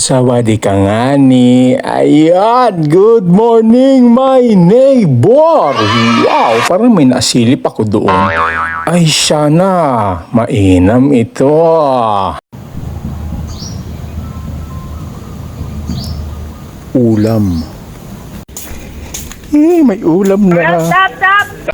Sawadi ka nga ni. Ayan, good morning my neighbor. Wow, parang may nasilip ako doon. Ay siya na, mainam ito. Ulam. May ulam na.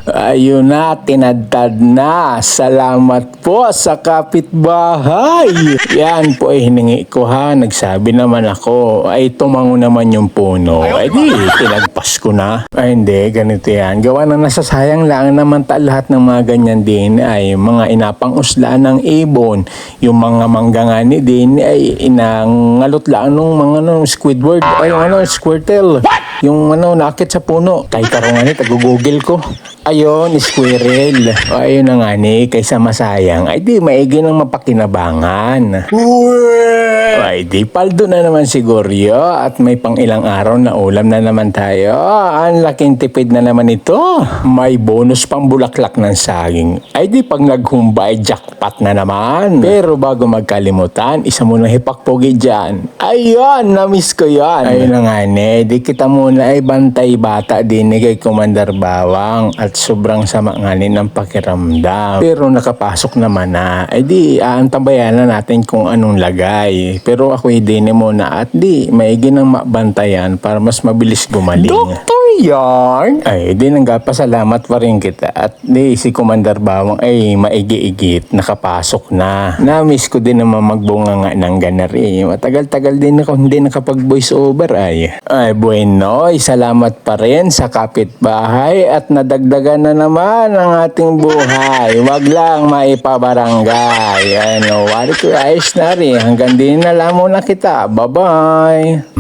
Ayun na, tinadtad na. Salamat po sa kapitbahay. Yan po ay hiningi ko ha. Nagsabi naman ako, ay tumango naman yung puno. Ay di, tinagpas ko na. Ay hindi, ganito yan. Gawa na nasasayang lang naman lahat ng mga ganyan din ay mga inapang uslaan ng ibon. Yung mga manggangani din ay inangalot lang nung mga Squidward. Ay Squirtle. Yung nakit sa puno. Kahit ako nga tago-google ko. Ayun, squirrel. O ayun na nga ni, kaysa masayang, ay di maigi ng mapakinabangan. Ay di, paldo na naman siguro at may pang ilang araw na ulam na naman tayo. Ang laking tipid na naman ito. May bonus pang bulaklak ng saging. Ay di, pag naghumbay, jackpot na naman. Pero bago magkalimutan, isa mo nang hipakpogi dyan. Ayun, namiss ko yan. Ayun na nga ni, di kita muna ay bantay bata din ni kay Commander Bawang at sobrang sama nga ng pakiramdam. Pero nakapasok naman na. Ay di, aantabayan na natin kung anong lagay. Pero ako din muna at di, maigi nang mabantayan para mas mabilis gumaling. Doktor Yarn! Ay di, nanggapasalamat pa rin kita. At di, si Commander Bawang ay maigi-igit. Nakapasok na. Namiss ko din naman magbunga nga ng ganari. Matagal-tagal din ako hindi nakapag voice over ay. Ay bueno, salamat pa rin sa kapitbahay at nadagdagan na naman ang ating buhay. Wag lang maipabarangay. Wari ko ayos na rin. Hanggang din na lang muna kita. Bye-bye.